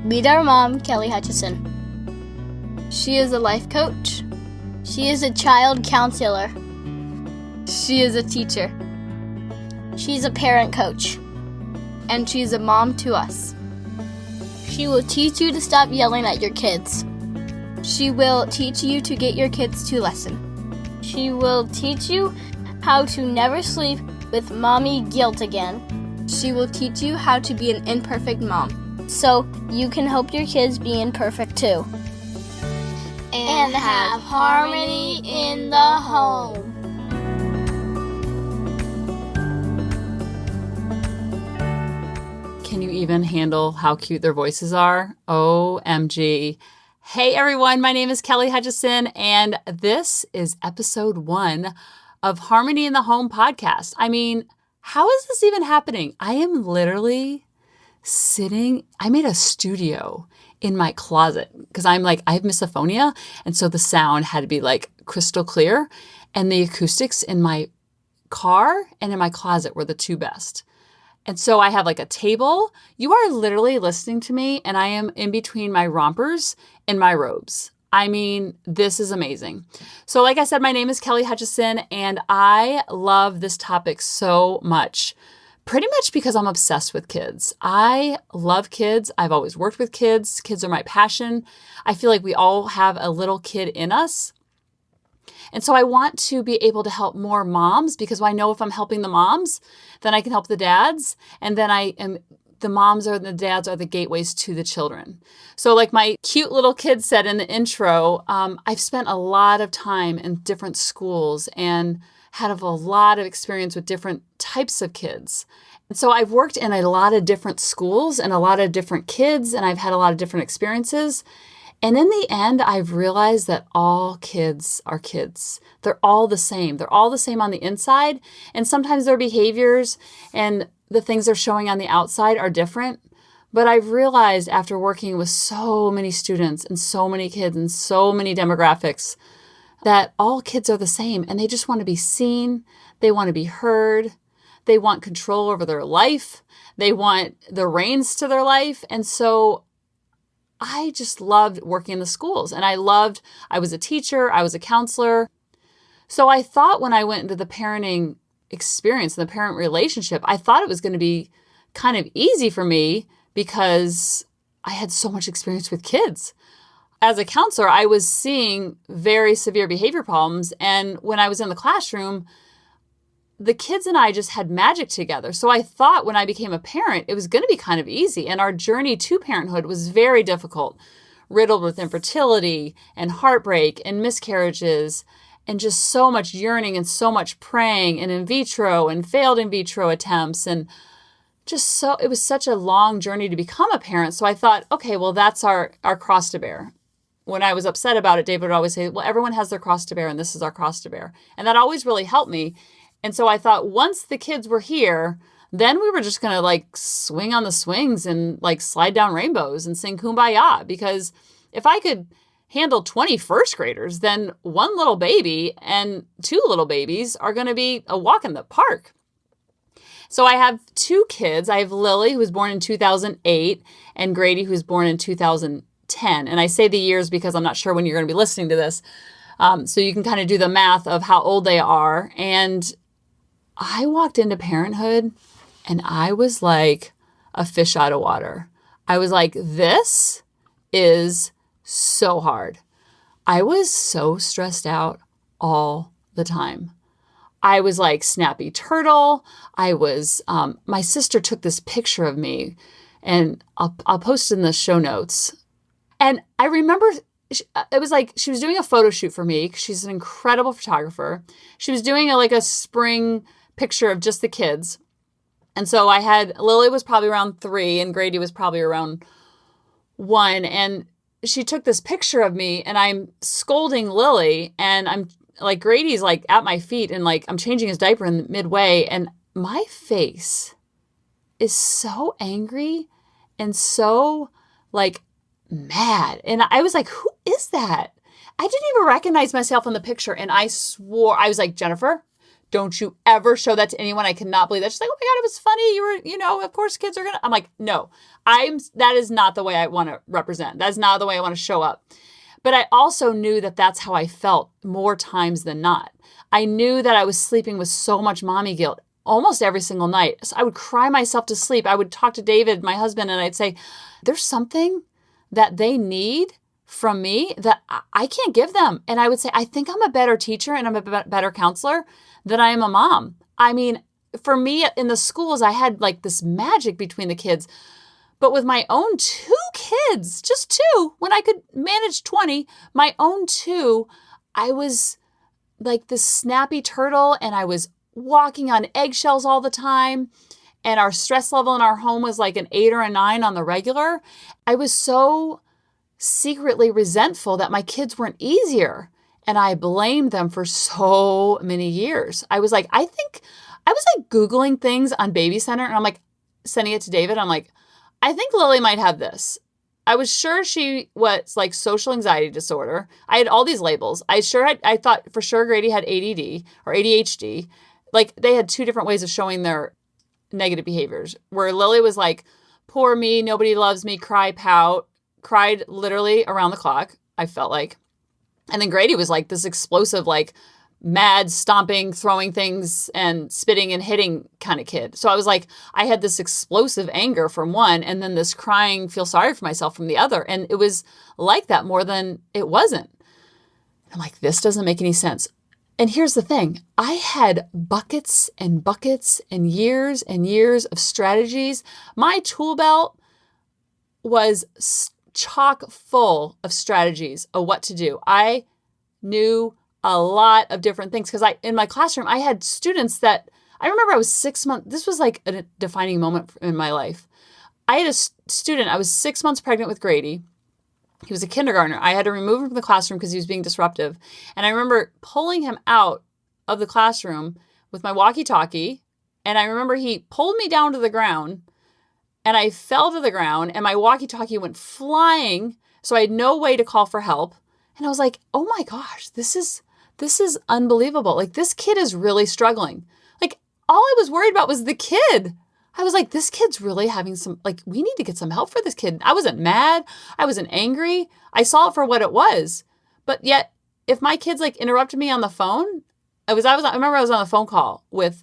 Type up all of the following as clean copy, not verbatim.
Meet our mom, Kelly Hutchison. She is a life coach. She is a child counselor. She is a teacher. She's a parent coach. And she's a mom to us. She will teach you to stop yelling at your kids. She will teach you to get your kids to listen. She will teach you how to never sleep with mommy guilt again. She will teach you how to be an imperfect mom, so you can help your kids be imperfect too. And have harmony in the home. Can you even handle how cute their voices are? OMG. Hey everyone, my name is Kelly Hutchison, and this is episode 1 of Harmony in the Home podcast. I mean, how is this even happening? I am literally I made a studio in my closet because I have misophonia. And so the sound had to be like crystal clear, and the acoustics in my car and in my closet were the two best. And so I have like a table. You are literally listening to me, and I am in between my rompers and my robes. I mean, this is amazing. So like I said, my name is Kelly Hutchison, and I love this topic so much. Pretty much because I'm obsessed with kids. I love kids. I've always worked with kids. Kids are my passion. I feel like we all have a little kid in us. And so I want to be able to help more moms, because I know if I'm helping the moms, then I can help the dads. And then the moms or the dads are the gateways to the children. So like my cute little kid said in the intro, I've spent a lot of time in different schools and had a lot of experience with different types of kids. And so I've worked in a lot of different schools and a lot of different kids, and I've had a lot of different experiences. And in the end, I've realized that all kids are kids. They're all the same. They're all the same on the inside. And sometimes their behaviors and the things they're showing on the outside are different. But I've realized after working with so many students and so many kids and so many demographics that all kids are the same, and they just want to be seen. They want to be heard. They want control over their life. They want the reins to their life. And so I just loved working in the schools, and I was a teacher, I was a counselor. So I thought when I went into the parenting experience and the parent relationship, I thought it was going to be kind of easy for me because I had so much experience with kids. As a counselor, I was seeing very severe behavior problems. And when I was in the classroom, the kids and I just had magic together. So I thought when I became a parent, it was going to be kind of easy. And our journey to parenthood was very difficult, riddled with infertility and heartbreak and miscarriages and just so much yearning and so much praying and in vitro and failed in vitro attempts. And it was such a long journey to become a parent. So I thought, okay, well, that's our cross to bear. When I was upset about it, David would always say, well, everyone has their cross to bear, and this is our cross to bear. And that always really helped me. And so I thought once the kids were here, then we were just going to like swing on the swings and like slide down rainbows and sing Kumbaya. Because if I could handle 20 first graders, then one little baby and 2 little babies are going to be a walk in the park. So I have 2 kids. I have Lily, who was born in 2008, and Grady, who was born in 2010. And I say the years because I'm not sure when you're going to be listening to this. So you can kind of do the math of how old they are. And I walked into parenthood and I was like a fish out of water. I was like, this is so hard. I was so stressed out all the time. I was like snappy turtle. My sister took this picture of me, and I'll post it in the show notes. And I remember it was like she was doing a photo shoot for me. She's an incredible photographer. She was doing a spring picture of just the kids. And so Lily was probably around 3 and Grady was probably around 1. And she took this picture of me, and I'm scolding Lily, and I'm like, Grady's like at my feet, and like I'm changing his diaper in midway. And my face is so angry and so like mad. And I was like, who is that? I didn't even recognize myself in the picture. And I swore, I was like, Jennifer, don't you ever show that to anyone. I cannot believe that. She's like, oh my God, it was funny. Of course kids are going to, I'm like, no, that is not the way I want to represent. That's not the way I want to show up. But I also knew that that's how I felt more times than not. I knew that I was sleeping with so much mommy guilt almost every single night. So I would cry myself to sleep. I would talk to David, my husband, and I'd say, there's something that they need from me that I can't give them. And I would say, I think I'm a better teacher and I'm a better counselor than I am a mom. I mean, for me in the schools, I had like this magic between the kids. But with my own 2 kids, just 2, when I could manage 20, my own 2, I was like this snappy turtle and I was walking on eggshells all the time. And our stress level in our home was like an 8 or a 9 on the regular. I was so secretly resentful that my kids weren't easier. And I blamed them for so many years. I was like Googling things on Baby Center and I'm like sending it to David. I'm like, I think Lily might have this. I was sure she was like social anxiety disorder. I had all these labels. I thought for sure Grady had ADD or ADHD. Like they had 2 different ways of showing their negative behaviors where Lily was like, poor me, nobody loves me, cry, pout, cried literally around the clock, I felt like. And then Grady was like this explosive, like mad, stomping, throwing things and spitting and hitting kind of kid. So I was like, I had this explosive anger from one and then this crying, feel sorry for myself from the other. And it was like that more than it wasn't. I'm like, this doesn't make any sense. And here's the thing. I had buckets and buckets and years of strategies. My tool belt was chock full of strategies of what to do. I knew a lot of different things because in my classroom, I had students that I remember I was 6 months. This was like a defining moment in my life. I had a student, I was 6 months pregnant with Grady. He was a kindergartner. I had to remove him from the classroom because he was being disruptive. And I remember pulling him out of the classroom with my walkie-talkie. And I remember he pulled me down to the ground and I fell to the ground and my walkie-talkie went flying. So I had no way to call for help. And I was like, oh my gosh, this is unbelievable. Like this kid is really struggling. Like all I was worried about was the kid. I was like, this kid's really having we need to get some help for this kid. I wasn't mad. I wasn't angry. I saw it for what it was. But yet if my kids like interrupted me on the phone, I remember I was on a phone call with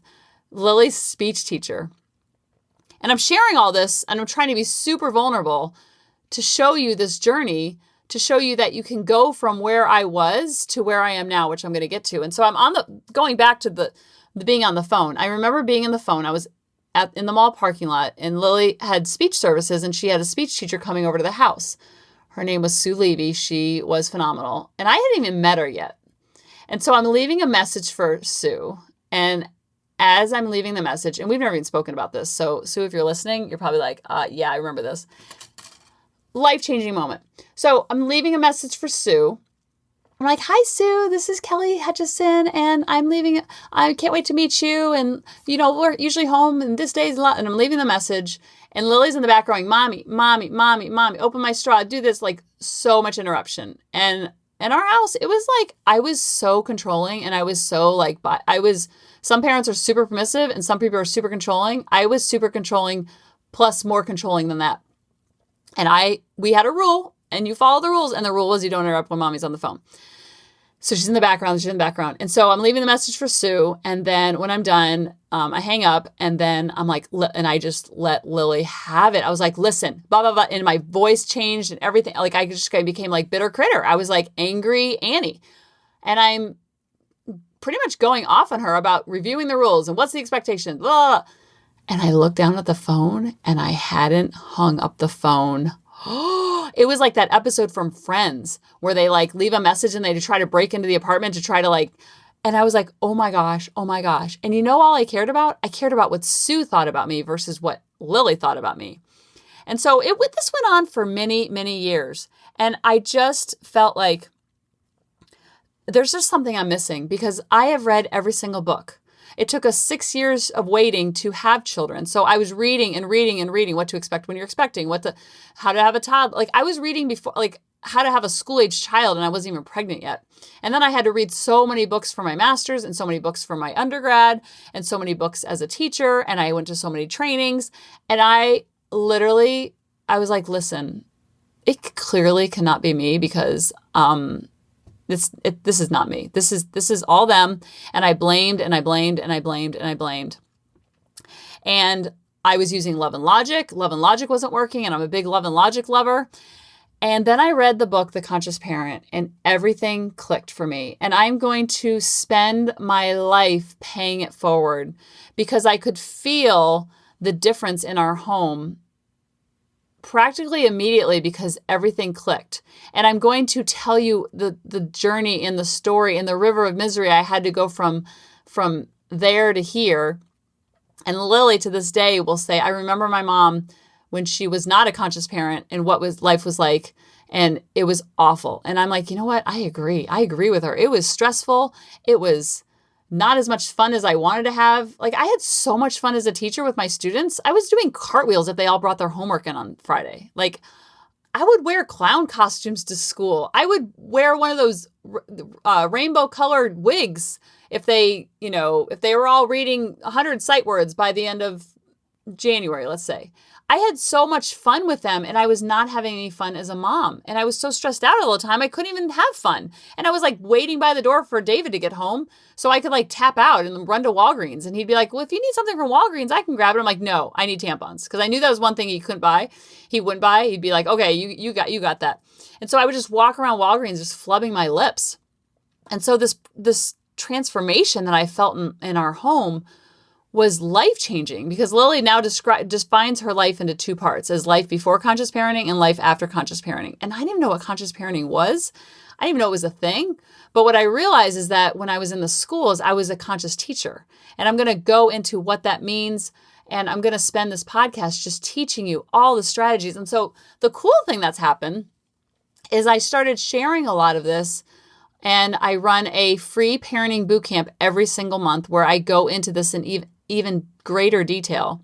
Lily's speech teacher. And I'm sharing all this and I'm trying to be super vulnerable to show you this journey, to show you that you can go from where I was to where I am now, which I'm going to get to. And so I'm going back to the being on the phone. I remember being on the phone. I was in the mall parking lot and Lily had speech services and she had a speech teacher coming over to the house. Her name was Sue Levy. She was phenomenal. And I hadn't even met her yet. And so I'm leaving a message for Sue. And as I'm leaving the message, and we've never even spoken about this. So Sue, if you're listening, you're probably like, yeah, I remember this. Life-changing moment. So I'm leaving a message for Sue. I'm like, hi, Sue, this is Kelly Hutchison, and I'm leaving. I can't wait to meet you. And, we're usually home, and this day's a lot. And I'm leaving the message. And Lily's in the back going, mommy, mommy, mommy, mommy, open my straw, do this, like so much interruption. And in our house, it was like, I was so controlling and I was so like, some parents are super permissive and some people are super controlling. I was super controlling plus more controlling than that. And we had a rule and you follow the rules. And the rule was you don't interrupt when mommy's on the phone. So she's in the background. And so I'm leaving the message for Sue. And then when I'm done, I hang up and then I'm like, and I just let Lily have it. I was like, listen, blah, blah, blah. And my voice changed and everything. Like I became like bitter critter. I was like angry Annie. And I'm pretty much going off on her about reviewing the rules and what's the expectation, blah, blah, blah. And I looked down at the phone and I hadn't hung up the phone. It was like that episode from Friends where they like leave a message and they try to break into the apartment to try to like, and I was like, oh my gosh. And all I cared about? I cared about what Sue thought about me versus what Lily thought about me. And so this went on for many, many years. And I just felt like there's just something I'm missing because I have read every single book. It took us 6 years of waiting to have children. So I was reading and reading and reading what to expect when you're expecting, how to have a toddler. Like I was reading before, like how to have a school-age child, and I wasn't even pregnant yet. And then I had to read so many books for my master's and so many books for my undergrad and so many books as a teacher. And I went to so many trainings. And I was like, listen, it clearly cannot be me because this is not me. This is all them. And I blamed and I blamed and I blamed and I blamed. And I was using Love and Logic. Love and Logic wasn't working, and I'm a big Love and Logic lover. And then I read the book, The Conscious Parent, and everything clicked for me. And I'm going to spend my life paying it forward because I could feel the difference in our home practically immediately because everything clicked. And I'm going to tell you the journey in the story in the river of misery I had to go from there to here. And Lily to this day will say, I remember my mom when she was not a conscious parent and what life was like. And it was awful. And I'm like, you know what? I agree. I agree with her. It was stressful. It was not as much fun as I wanted to have. Like I had so much fun as a teacher with my students. I was doing cartwheels if they all brought their homework in on Friday. Like I would wear clown costumes to school. I would wear one of those rainbow colored wigs if they were all reading 100 sight words by the end of January, let's say. I had so much fun with them, and I was not having any fun as a mom. And I was so stressed out all the time, I couldn't even have fun. And I was like waiting by the door for David to get home so I could like tap out and run to Walgreens. And he'd be like, well, if you need something from Walgreens, I can grab it. I'm like, no, I need tampons. Because I knew that was one thing he couldn't buy. He wouldn't buy. He'd be like, okay, you got that. And so I would just walk around Walgreens just flubbing my lips. And so this transformation that I felt in our home was life-changing because Lily now defines her life into two parts, as life before conscious parenting and life after conscious parenting. And I didn't even know what conscious parenting was. I didn't even know it was a thing. But what I realized is that when I was in the schools, I was a conscious teacher. And I'm going to go into what that means. And I'm going to spend this podcast just teaching you all the strategies. And so the cool thing that's happened is I started sharing a lot of this. And I run a free parenting bootcamp every single month where I go into this in even greater detail.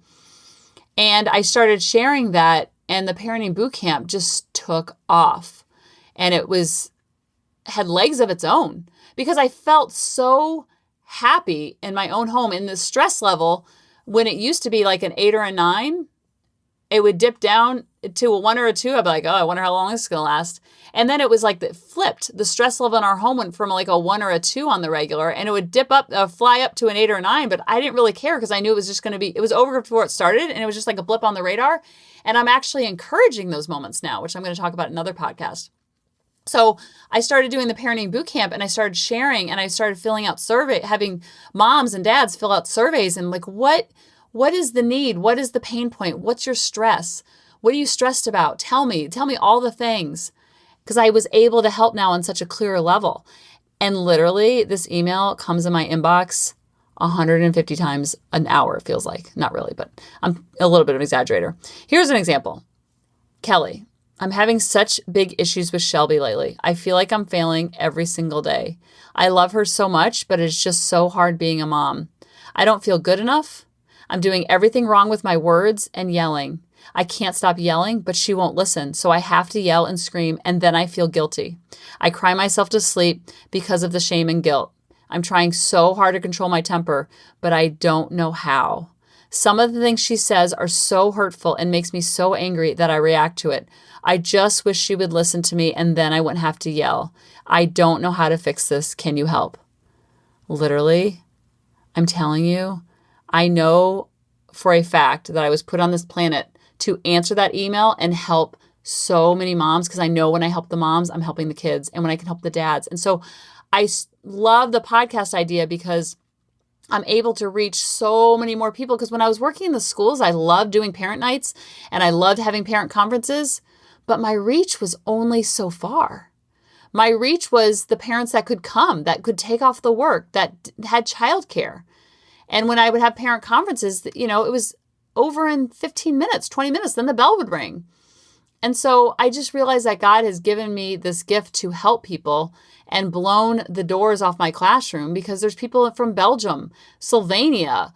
And I started sharing that, and the parenting bootcamp just took off. And it had legs of its own because I felt so happy in my own home. In the stress level, when it used to be like an 8 or a 9, it would dip down to a 1 or a 2. I'd be like, oh, I wonder how long this is going to last. And then it was like that flipped. The stress level in our home went from like a 1 or a 2 on the regular, and it would fly up to an 8 or a 9. But I didn't really care because I knew it was just going to be, it was over before it started, and it was just like a blip on the radar. And I'm actually encouraging those moments now, which I'm going to talk about in another podcast. So I started doing the parenting bootcamp, and I started sharing, and I started filling out having moms and dads fill out surveys and like, what is the need? What is the pain point? What's your stress? What are you stressed about? Tell me all the things. Because I was able to help now on such a clear level. And literally this email comes in my inbox 150 times an hour, it feels like. Not really, but I'm a little bit of an exaggerator. Here's an example. Kelly, I'm having such big issues with Shelby lately. I feel like I'm failing every single day. I love her so much, but it's just so hard being a mom. I don't feel good enough. I'm doing everything wrong with my words and yelling. I can't stop yelling, but she won't listen, so I have to yell and scream, and then I feel guilty. I cry myself to sleep because of the shame and guilt. I'm trying so hard to control my temper, but I don't know how. Some of the things she says are so hurtful and makes me so angry that I react to it. I just wish she would listen to me, and then I wouldn't have to yell. I don't know how to fix this. Can you help? Literally, I'm telling you, I know for a fact that I was put on this planet to answer that email and help so many moms, because I know when I help the moms, I'm helping the kids, and when I can help the dads. And so I love the podcast idea because I'm able to reach so many more people. Because when I was working in the schools, I loved doing parent nights and I loved having parent conferences, but my reach was only so far. My reach was the parents that could come, that could take off the work, that had childcare. And when I would have parent conferences, it was over in 15 minutes, 20 minutes, then the bell would ring. And so I just realized that God has given me this gift to help people and blown the doors off my classroom, because there's people from Belgium, Slovenia,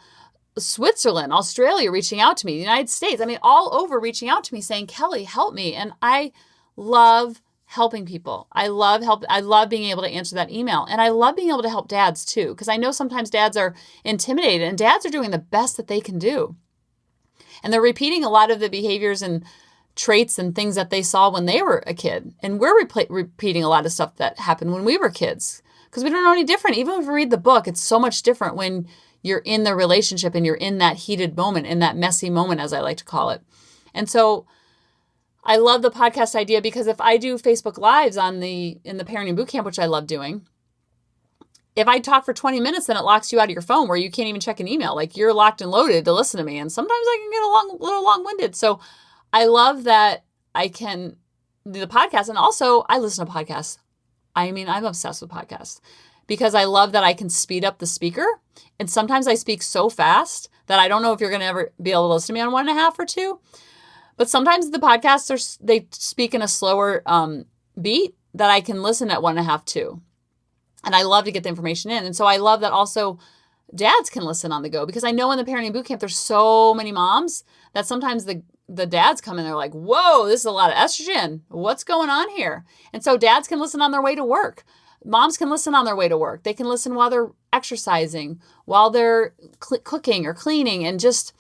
Switzerland, Australia reaching out to me, the United States, all over reaching out to me saying, Kelly, help me. And I love helping people. I love being able to answer that email. And I love being able to help dads too, because I know sometimes dads are intimidated, and dads are doing the best that they can do. And they're repeating a lot of the behaviors and traits and things that they saw when they were a kid. And we're repeating a lot of stuff that happened when we were kids, because we don't know any different. Even if we read the book, it's so much different when you're in the relationship and you're in that heated moment, in that messy moment, as I like to call it. And so I love the podcast idea, because if I do Facebook Lives in the Parenting Bootcamp, which I love doing, if I talk for 20 minutes, then it locks you out of your phone where you can't even check an email. Like, you're locked and loaded to listen to me. And sometimes I can get a little long-winded. So I love that I can do the podcast. And also, I listen to podcasts. I'm obsessed with podcasts, because I love that I can speed up the speaker. And sometimes I speak so fast that I don't know if you're going to ever be able to listen to me on 1.5 or 2. But sometimes the podcasts, they speak in a slower beat that I can listen at 1.5, 2. And I love to get the information in. And so I love that also dads can listen on the go, because I know in the Parenting Bootcamp, there's so many moms that sometimes the dads come in, they're like, whoa, this is a lot of estrogen. What's going on here? And so dads can listen on their way to work. Moms can listen on their way to work. They can listen while they're exercising, while they're cooking or cleaning, and just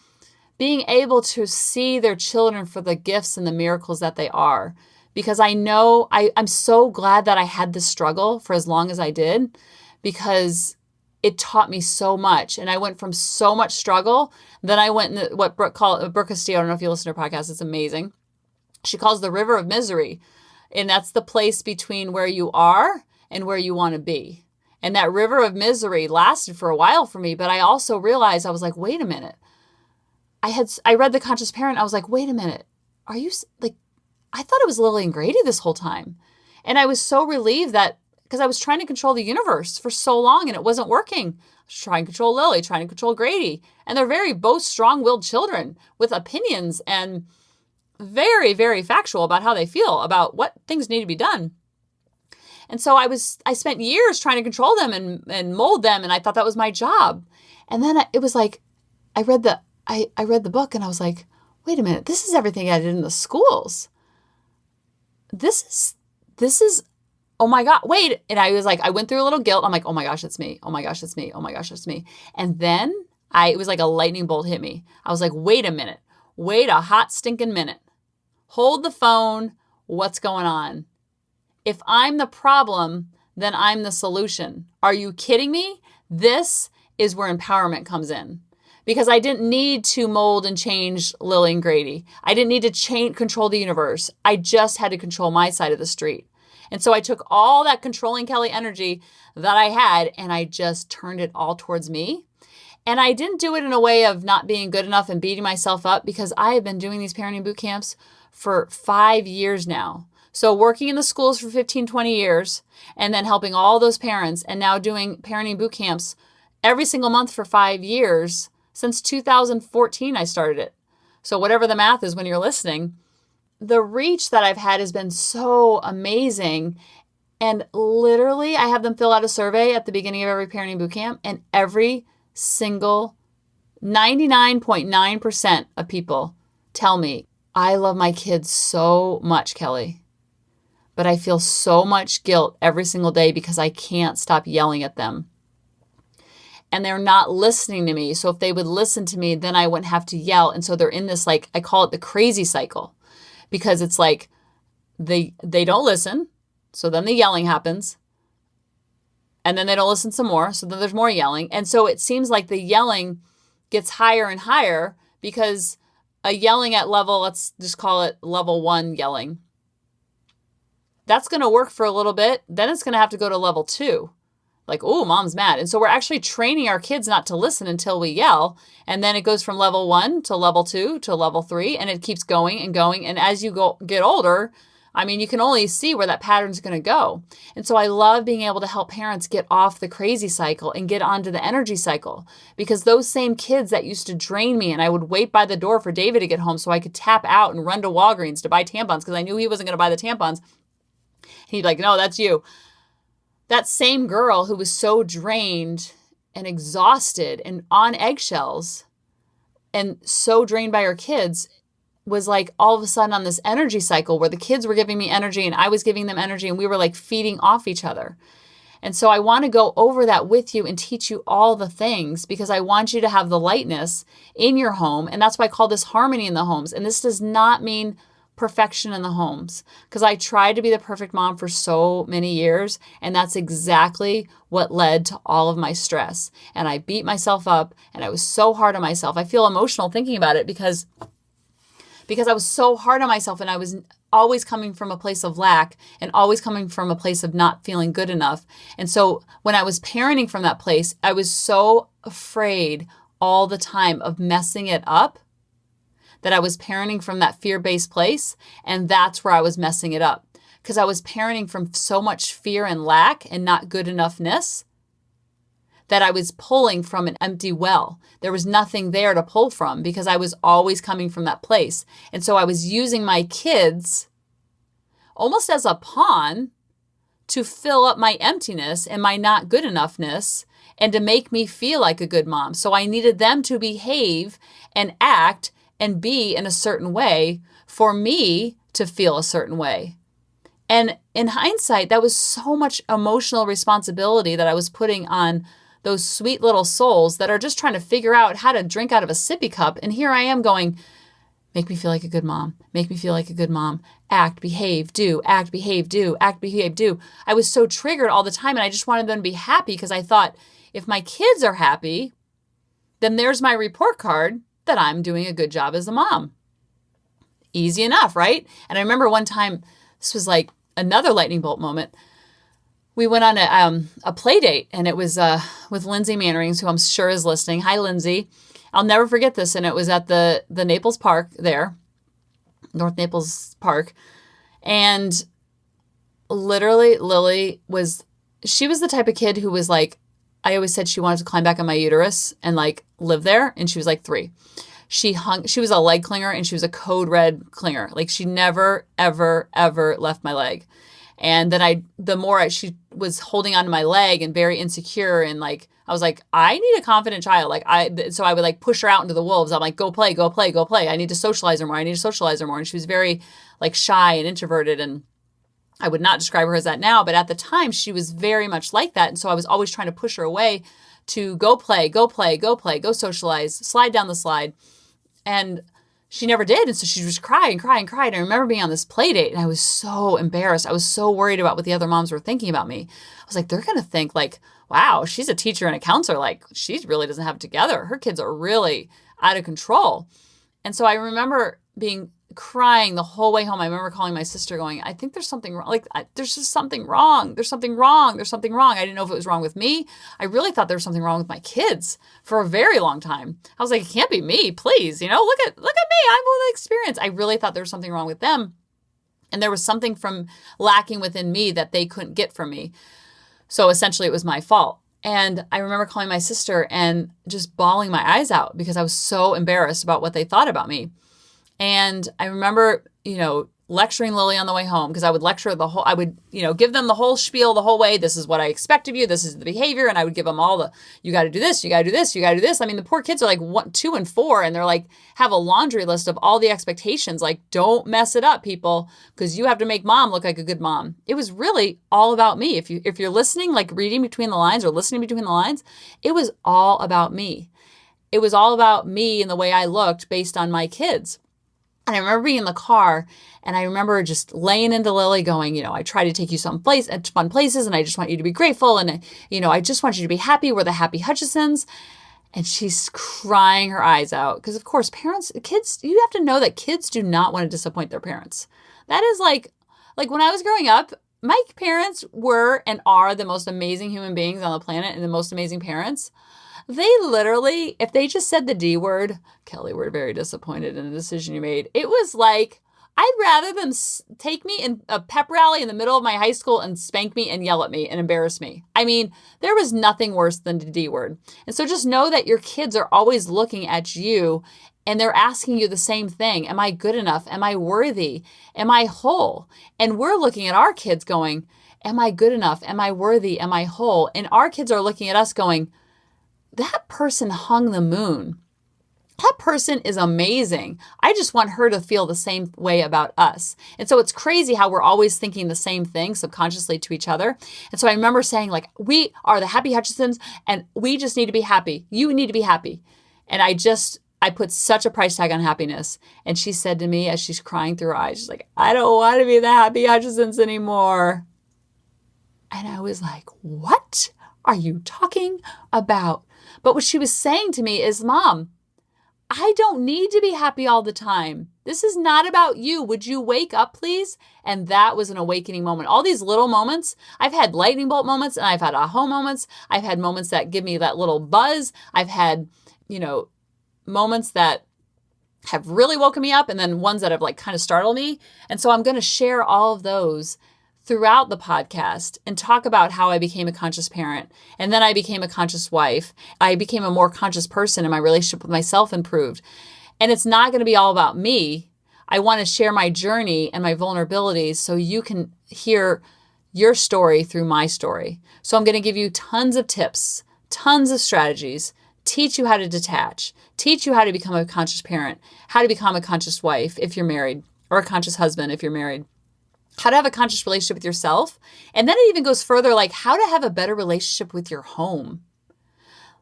being able to see their children for the gifts and the miracles that they are. Because I know I'm so glad that I had this struggle for as long as I did, because it taught me so much. And I went from so much struggle. Then I went in what Brooke Castillo, I don't know if you listen to her podcast, it's amazing. She calls the river of misery. And that's the place between where you are and where you want to be. And that river of misery lasted for a while for me. But I also realized, I was like, wait a minute. I read The Conscious Parent. I was like, wait a minute. Are you like, I thought it was Lily and Grady this whole time. And I was so relieved that, because I was trying to control the universe for so long and it wasn't working. I was trying to control Lily, trying to control Grady. And they're both strong-willed children with opinions and very, very factual about how they feel about what things need to be done. And so I spent years trying to control them and mold them. And I thought that was my job. And then it was like, I read the book and I was like, wait a minute, this is everything I did in the schools. This is, oh my God, wait. And I was like, I went through a little guilt. I'm like, oh my gosh, it's me. Oh my gosh, it's me. Oh my gosh, it's me. And then it was like a lightning bolt hit me. I was like, wait a minute. Wait a hot stinking minute. Hold the phone. What's going on? If I'm the problem, then I'm the solution. Are you kidding me? This is where empowerment comes in. Because I didn't need to mold and change Lily and Grady. I didn't need to control the universe. I just had to control my side of the street. And so I took all that controlling Kelly energy that I had and I just turned it all towards me. And I didn't do it in a way of not being good enough and beating myself up, because I have been doing these parenting boot camps for 5 years now. So working in the schools for 15, 20 years, and then helping all those parents, and now doing parenting boot camps every single month for 5 years. Since 2014, I started it. So whatever the math is when you're listening, the reach that I've had has been so amazing. And literally, I have them fill out a survey at the beginning of every parenting boot camp, and every single 99.9% of people tell me, I love my kids so much, Kelly, but I feel so much guilt every single day because I can't stop yelling at them. And they're not listening to me. So if they would listen to me, then I wouldn't have to yell. And so they're in this, like, I call it the crazy cycle, because it's like they don't listen. So then the yelling happens. And then they don't listen some more. So then there's more yelling. And so it seems like the yelling gets higher and higher, because a yelling at level, let's just call it level 1 yelling, that's going to work for a little bit. Then it's going to have to go to level 2. Like, oh, mom's mad. And so we're actually training our kids not to listen until we yell. And then it goes from level 1 to level 2 to level 3. And it keeps going and going. And as you get older, I mean, you can only see where that pattern's going to go. And so I love being able to help parents get off the crazy cycle and get onto the energy cycle, because those same kids that used to drain me, and I would wait by the door for David to get home so I could tap out and run to Walgreens to buy tampons because I knew he wasn't going to buy the tampons. He'd be like, no, that's you. That same girl who was so drained and exhausted and on eggshells and so drained by her kids was like all of a sudden on this energy cycle where the kids were giving me energy and I was giving them energy, and we were like feeding off each other. And so I want to go over that with you and teach you all the things, because I want you to have the lightness in your home. And that's why I call this harmony in the homes. And this does not mean perfection in the homes, because I tried to be the perfect mom for so many years, and that's exactly what led to all of my stress. And I beat myself up, and I was so hard on myself. I feel emotional thinking about it because I was so hard on myself, and I was always coming from a place of lack and always coming from a place of not feeling good enough. And so when I was parenting from that place, I was so afraid all the time of messing it up, that I was parenting from that fear-based place. And that's where I was messing it up, because I was parenting from so much fear and lack and not good enoughness that I was pulling from an empty well. There was nothing there to pull from because I was always coming from that place. And so I was using my kids almost as a pawn to fill up my emptiness and my not good enoughness and to make me feel like a good mom. So I needed them to behave and act and be in a certain way for me to feel a certain way. And in hindsight, that was so much emotional responsibility that I was putting on those sweet little souls that are just trying to figure out how to drink out of a sippy cup. And here I am going, make me feel like a good mom. Make me feel like a good mom. Act, behave, do. Act, behave, do. Act, behave, do. I was so triggered all the time, and I just wanted them to be happy, because I thought, if my kids are happy, then there's my report card that I'm doing a good job as a mom. Easy enough, right? And I remember one time, this was like another lightning bolt moment. We went on a play date, and it was with Lindsay Manning, who I'm sure is listening. Hi, Lindsay. I'll never forget this. And it was at the Naples Park there, North Naples Park. And literally, Lily she was the type of kid who was like, I always said she wanted to climb back on my uterus and like live there. And she was like 3. She was a leg clinger, and she was a code red clinger. Like, she never, ever, ever left my leg. And then the more she was holding onto my leg and very insecure, and like, I was like, I need a confident child. So I would like push her out into the wolves. I'm like, go play, go play, go play. I need to socialize her more. And she was very like shy and introverted. And I would not describe her as that now, but at the time she was very much like that. And so I was always trying to push her away to go play, go play, go play, go socialize, slide down the slide. And she never did. And so she was crying. I remember being on this play date, and I was so embarrassed. I was so worried about what the other moms were thinking about me. I was like, they're going to think like, wow, she's a teacher and a counselor. Like, she really doesn't have it together. Her kids are really out of control. And so I remember crying the whole way home. I remember calling my sister going, I think there's something wrong. Like, there's just something wrong. There's something wrong. I didn't know if it was wrong with me. I really thought there was something wrong with my kids for a very long time. I was like, it can't be me, please. Look at me. I'm with experience. I really thought there was something wrong with them. And there was something from lacking within me that they couldn't get from me. So essentially it was my fault. And I remember calling my sister and just bawling my eyes out because I was so embarrassed about what they thought about me. And I remember, lecturing Lily on the way home, because I would lecture give them the whole spiel the whole way. This is what I expect of you. This is the behavior. And I would give them all you got to do this, you got to do this, you got to do this. I mean, the poor kids are like 1, 2, and 4, and they're like, have a laundry list of all the expectations. Like, don't mess it up, people, because you have to make mom look like a good mom. It was really all about me. If you're listening, like reading between the lines or listening between the lines, it was all about me. It was all about me and the way I looked based on my kids. And I remember being in the car, and I remember just laying into Lily going, I try to take you fun places, and I just want you to be grateful. And, I just want you to be happy. We're the happy Hutchisons. And she's crying her eyes out. Because of course, kids, you have to know that kids do not want to disappoint their parents. That is like when I was growing up, my parents were and are the most amazing human beings on the planet and the most amazing parents. They literally, if they just said the D word, Kelly, we're very disappointed in the decision you made. It was like, I'd rather them take me in a pep rally in the middle of my high school and spank me and yell at me and embarrass me. I mean, there was nothing worse than the D word. And so just know that your kids are always looking at you and they're asking you the same thing. Am I good enough? Am I worthy? Am I whole? And we're looking at our kids going, am I good enough? Am I worthy? Am I whole? And our kids are looking at us going, that person hung the moon. That person is amazing. I just want her to feel the same way about us. And so it's crazy how we're always thinking the same thing subconsciously to each other. And so I remember saying, like, we are the happy Hutchisons and we just need to be happy. You need to be happy. And I put such a price tag on happiness. And she said to me as she's crying through her eyes, she's like, I don't want to be the happy Hutchisons anymore. And I was like, what are you talking about? But what she was saying to me is, Mom, I don't need to be happy all the time. This is not about you. Would you wake up, please? And that was an awakening moment. All these little moments, I've had lightning bolt moments and I've had aha moments. I've had moments that give me that little buzz. I've had, moments that have really woken me up and then ones that have like kind of startled me. And so I'm going to share all of those throughout the podcast and talk about how I became a conscious parent. And then I became a conscious wife. I became a more conscious person and my relationship with myself improved. And it's not going to be all about me. I want to share my journey and my vulnerabilities so you can hear your story through my story. So I'm going to give you tons of tips, tons of strategies, teach you how to detach, teach you how to become a conscious parent, how to become a conscious wife if you're married, or a conscious husband if you're married, how to have a conscious relationship with yourself. And then it even goes further, like how to have a better relationship with your home.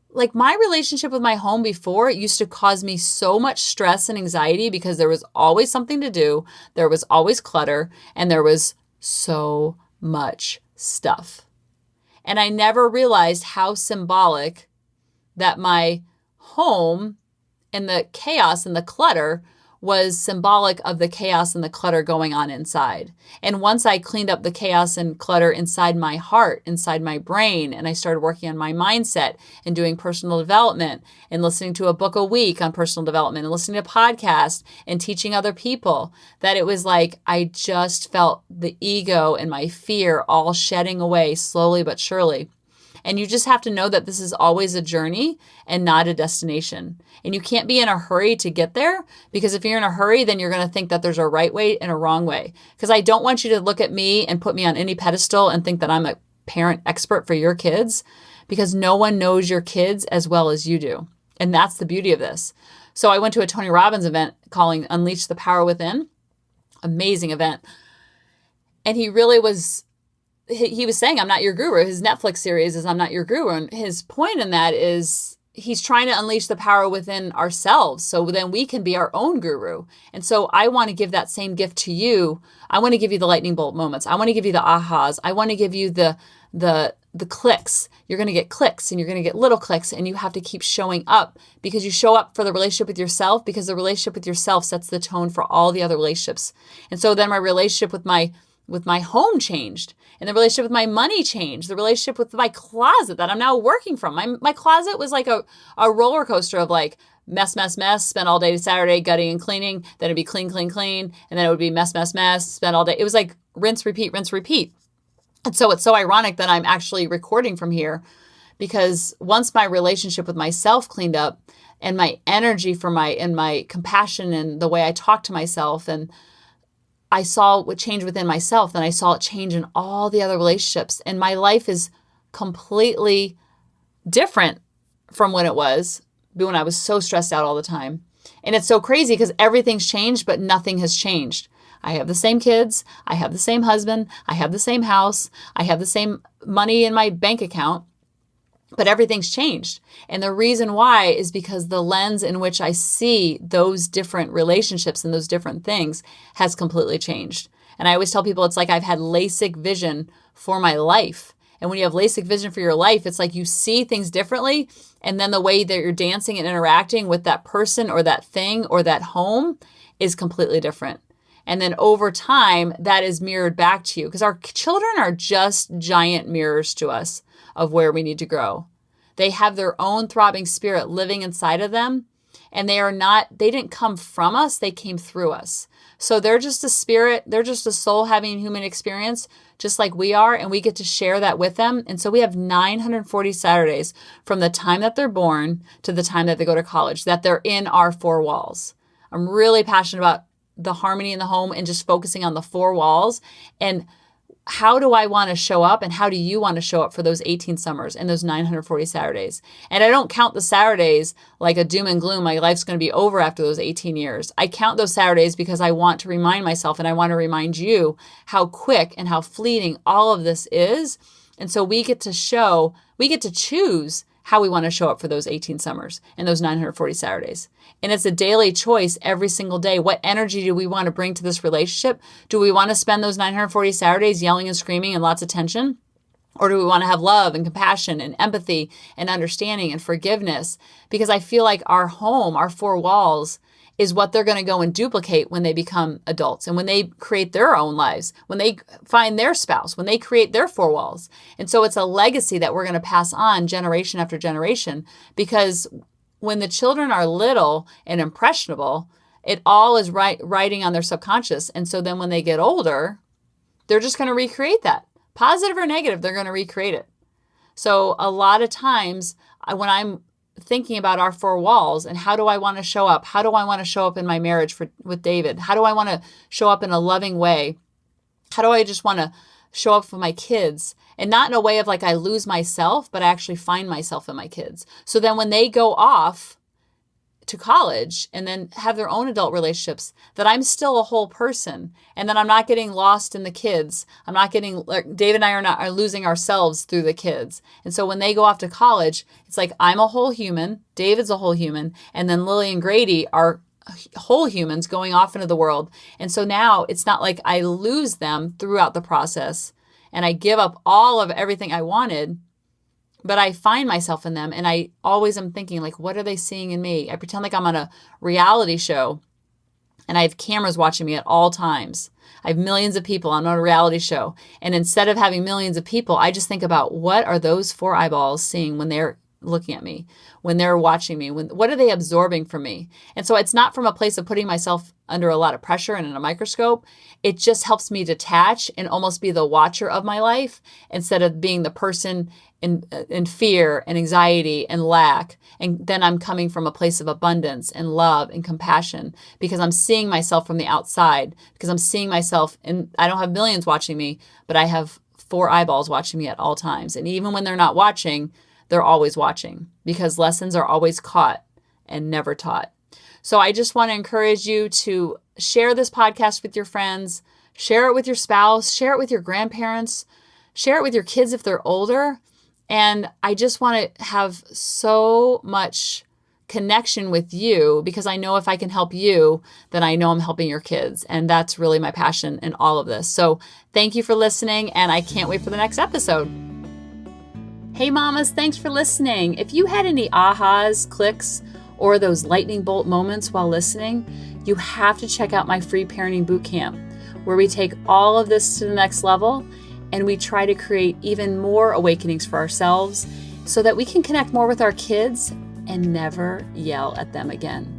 Like my relationship with my home before, it used to cause me so much stress and anxiety because there was always something to do, there was always clutter, and there was so much stuff. And I never realized how symbolic that my home and the chaos and the clutter was symbolic of the chaos and the clutter going on inside. And once I cleaned up the chaos and clutter inside my heart, inside my brain, and I started working on my mindset and doing personal development and listening to a book a week on personal development and listening to podcasts and teaching other people, that it was like I just felt the ego and my fear all shedding away slowly but surely. And you just have to know that this is always a journey and not a destination. And you can't be in a hurry to get there, because if you're in a hurry, then you're going to think that there's a right way and a wrong way. Because I don't want you to look at me and put me on any pedestal and think that I'm a parent expert for your kids, because no one knows your kids as well as you do. And that's the beauty of this. So I went to a Tony Robbins event calling Unleash the Power Within. Amazing event. And he really was... He was saying, I'm not your guru. His Netflix series is I'm not your guru. And his point in that is he's trying to unleash the power within ourselves so then we can be our own guru. And so I want to give that same gift to you. I want to give you the lightning bolt moments. I want to give you the ahas. I want to give you the clicks. You're going to get clicks and you're going to get little clicks, and you have to keep showing up, because you show up for the relationship with yourself, because the relationship with yourself sets the tone for all the other relationships. And so then my relationship with my home changed, and the relationship with my money changed, the relationship with my closet that I'm now working from. My closet was like a roller coaster of like mess, spend all day Saturday gutting and cleaning, then it'd be clean, and then it would be mess, spend all day. It was like rinse, repeat. And so it's so ironic that I'm actually recording from here, because once my relationship with myself cleaned up, and my energy and my compassion and the way I talk to myself, and I saw what changed within myself, then I saw it change in all the other relationships. And my life is completely different from when it was when I was so stressed out all the time. And it's so crazy because everything's changed, but nothing has changed. I have the same kids. I have the same husband. I have the same house. I have the same money in my bank account. But everything's changed. And the reason why is because the lens in which I see those different relationships and those different things has completely changed. And I always tell people it's like I've had LASIK vision for my life. And when you have LASIK vision for your life, it's like you see things differently. And then the way that you're dancing and interacting with that person or that thing or that home is completely different. And then over time, that is mirrored back to you, because our children are just giant mirrors to us of where we need to grow. They have their own throbbing spirit living inside of them. And they didn't come from us, they came through us. So they're just a spirit, they're just a soul having human experience, just like we are, and we get to share that with them. And so we have 940 Saturdays from the time that they're born to the time that they go to college, that they're in our four walls. I'm really passionate about the harmony in the home and just focusing on the four walls. And how do I want to show up, and how do you want to show up for those 18 summers and those 940 Saturdays? And I don't count the Saturdays like a doom and gloom, my life's going to be over after those 18 years. I count those Saturdays because I want to remind myself, and I want to remind you how quick and how fleeting all of this is. And so we get to choose how we want to show up for those 18 summers and those 940 Saturdays. And it's a daily choice every single day. What energy do we want to bring to this relationship? Do we want to spend those 940 Saturdays yelling and screaming and lots of tension? Or do we want to have love and compassion and empathy and understanding and forgiveness? Because I feel like our home, our four walls, is what they're going to go and duplicate when they become adults and when they create their own lives, when they find their spouse, when they create their four walls. And so it's a legacy that we're going to pass on generation after generation, because when the children are little and impressionable, it all is writing on their subconscious. And so then when they get older, they're just going to recreate that. Positive or negative, they're going to recreate it. So a lot of times when I'm thinking about our four walls and how do I want to show up? How do I want to show up in my marriage with David? How do I want to show up in a loving way? How do I just want to show up for my kids? And not in a way of like I lose myself, but I actually find myself in my kids. So then when they go off to college and then have their own adult relationships, that I'm still a whole person, and that I'm not getting lost in the kids. I'm not getting, like, David and I are losing ourselves through the kids. And so when they go off to college, it's like I'm a whole human, David's a whole human, and then Lily and Grady are whole humans going off into the world. And so now it's not like I lose them throughout the process and I give up all of everything I wanted, but I find myself in them, and I always am thinking, like, what are they seeing in me? I pretend like I'm on a reality show, and I have cameras watching me at all times. I have millions of people. I'm on a reality show. And instead of having millions of people, I just think about what are those four eyeballs seeing when they're looking at me, when they're watching me, what are they absorbing from me? And so it's not from a place of putting myself under a lot of pressure and in a microscope. It just helps me detach and almost be the watcher of my life instead of being the person in fear and anxiety and lack. And then I'm coming from a place of abundance and love and compassion because I'm seeing myself from the outside, because I'm seeing myself, and I don't have millions watching me, but I have four eyeballs watching me at all times. And even when they're not watching, they're always watching, because lessons are always caught and never taught. So I just want to encourage you to share this podcast with your friends, share it with your spouse, share it with your grandparents, share it with your kids if they're older. And I just want to have so much connection with you, because I know if I can help you, then I know I'm helping your kids. And that's really my passion in all of this. So thank you for listening, and I can't wait for the next episode. Hey mamas, thanks for listening. If you had any ahas, clicks, or those lightning bolt moments while listening, you have to check out my free parenting bootcamp, where we take all of this to the next level and we try to create even more awakenings for ourselves so that we can connect more with our kids and never yell at them again.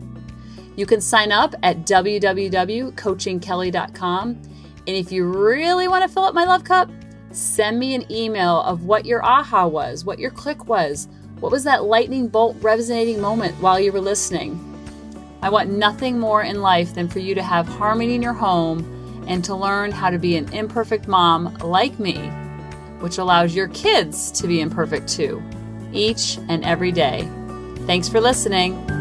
You can sign up at www.coachingkelly.com. And if you really want to fill up my love cup, send me an email of what your aha was, what your click was. What was that lightning bolt resonating moment while you were listening? I want nothing more in life than for you to have harmony in your home and to learn how to be an imperfect mom like me, which allows your kids to be imperfect too, each and every day. Thanks for listening.